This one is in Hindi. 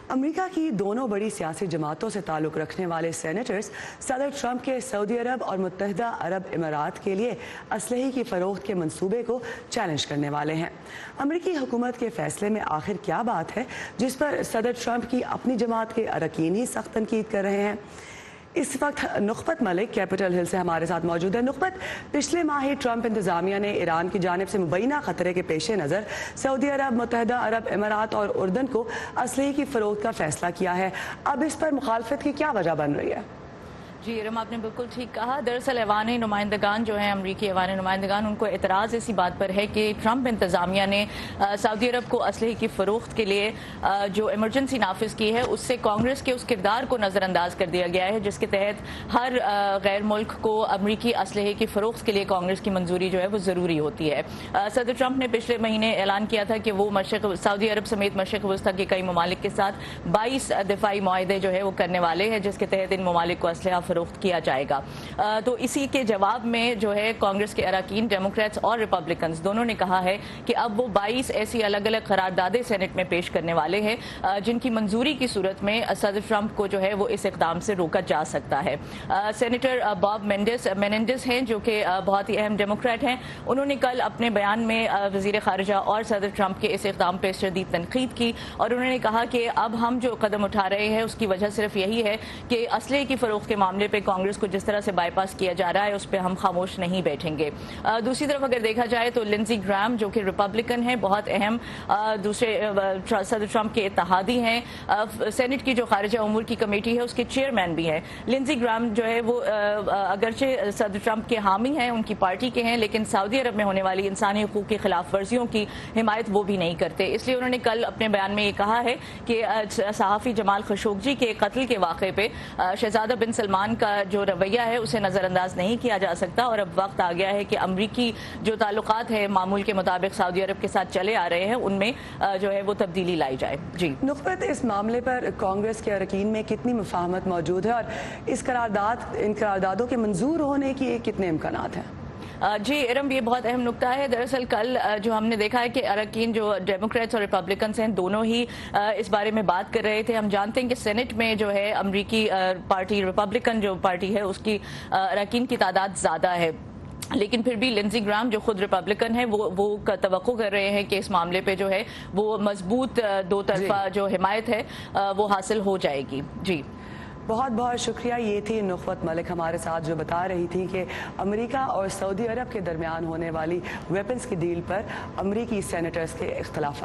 अमेरिका की दोनों बड़ी सियासी जमातों से ताल्लुक़ रखने वाले सेनेटर्स सदर ट्रंप के सऊदी अरब और मुत्तहिदा अरब इमारात के लिए असलहे की फ़रोख्त के मंसूबे को चैलेंज करने वाले हैं। अमेरिकी हुकूमत के फैसले में आखिर क्या बात है जिस पर सदर ट्रंप की अपनी जमात के अरकान ही सख्त तनकीद कर रहे हैं। इस वक्त नुखबत मलिक कैपिटल हिल से हमारे साथ मौजूद है। नुखबत, पिछले माह ही ट्रंप इंतजामिया ने ईरान की जानिब से मुबैना खतरे के पेश नज़र सऊदी अरब, मुत्तहिदा अरब इमारात और उर्दन को असलहे की फ़रोख्त का फैसला किया है। अब इस पर मुखालफत की क्या वजह बन रही है? जी इरम, आपने बिल्कुल ठीक कहा। दरअसल ऐवान नुमाइंदगान जो है, अमरीकी ऐवान नुमाइंदगान, उनको एतराज़ इसी बात पर है कि ट्रंप इंतज़ामिया ने सऊदी अरब को असलहे की फ़रोख्त के लिए जो इमरजेंसी नाफिज की है उससे कांग्रेस के उस किरदार को नज़रअंदाज कर दिया गया है जिसके तहत हर गैर मुल्क को अमरीकी असलहे की फ़रोख्त के लिए कांग्रेस की मंजूरी जो है वो ज़रूरी होती है। सदर ट्रंप ने पिछले महीने ऐलान किया था कि वो सऊदी अरब समेत मशरिक़ वस्ता के कई ममालिक के साथ 22 दिफाई मुआहदे जो है वो करने वाले हैं जिसके तहत इन ममालिक को असलहा फरोख्त किया जाएगा। तो इसी के जवाब में जो है कांग्रेस के अरकान, डेमोक्रेट्स और रिपब्लिकन्स दोनों ने कहा है कि अब वो 22 ऐसी अलग अलग करारदादें सेनेट में पेश करने वाले हैं जिनकी मंजूरी की सूरत में सदर ट्रंप को जो है वो इस इक़दाम से रोका जा सकता है। सेनेटर बॉब मेनेंडेस हैं जो कि बहुत ही अहम डेमोक्रेट हैं। उन्होंने कल अपने बयान में वज़ीर ख़ारिजा और सदर ट्रंप के इस इक़दाम पर शदीद तनकीद की और उन्होंने कहा कि अब हम जो कदम उठा रहे हैं उसकी वजह सिर्फ यही है कि असलहे की फ़रोख्त के मामले पे कांग्रेस को जिस तरह से बाईपास किया जा रहा है उस पर हम खामोश नहीं बैठेंगे। दूसरी तरफ अगर देखा जाए तो लिंडज़े ग्राहम जो कि रिपब्लिकन है, बहुत अहम दूसरे सदर ट्रंप के इत्तेहादी हैं, सेनेट की जो खारिजा उमूर की कमेटी है उसके चेयरमैन भी हैं। लिंडज़े ग्राहम जो है वो अगरचे सदर ट्रंप के हामी हैं, उनकी पार्टी के हैं, लेकिन सऊदी अरब में होने वाली इंसानी हकूक़ की खिलाफ वर्जियों की हिमायत वो भी नहीं करते। इसलिए उन्होंने कल अपने बयान में ये कहा है कि सहाफ़ी जमाल खशोगी के कत्ल के वाक़े पे शहजादा बिन सलमान का जो रवैया है उसे नज़रअंदाज नहीं किया जा सकता और अब वक्त आ गया है कि अमरीकी जो ताल्लुकात है मामूल के मुताबिक सऊदी अरब के साथ चले आ रहे हैं उनमें जो है वो तब्दीली लाई जाए। जी नुखबत, इस मामले पर कांग्रेस के अरकान में कितनी मुफाहमत मौजूद है और इन करारदादों के मंजूर होने की कितने इम्कानात हैं? जी इरम, ये बहुत अहम नुकता है। दरअसल कल जो हमने देखा है कि अरकान जो डेमोक्रेट्स और रिपब्लिकन्स हैं दोनों ही इस बारे में बात कर रहे थे। हम जानते हैं कि सेनेट में जो है अमरीकी पार्टी, रिपब्लिकन जो पार्टी है उसकी अरकान की तादाद ज़्यादा है, लेकिन फिर भी लिंडज़े ग्राहम जो खुद रिपब्लिकन है वो तवक्को कर रहे हैं कि इस मामले पे जो है वो मजबूत दो तरफा जो हिमायत है वो हासिल हो जाएगी। जी बहुत बहुत शुक्रिया। ये थी नुखबत मलिक हमारे साथ जो बता रही थी कि अमेरिका और सऊदी अरब के दरमियान होने वाली वेपन्स की डील पर अमरीकी सेनेटर्स के इख्तलाफ।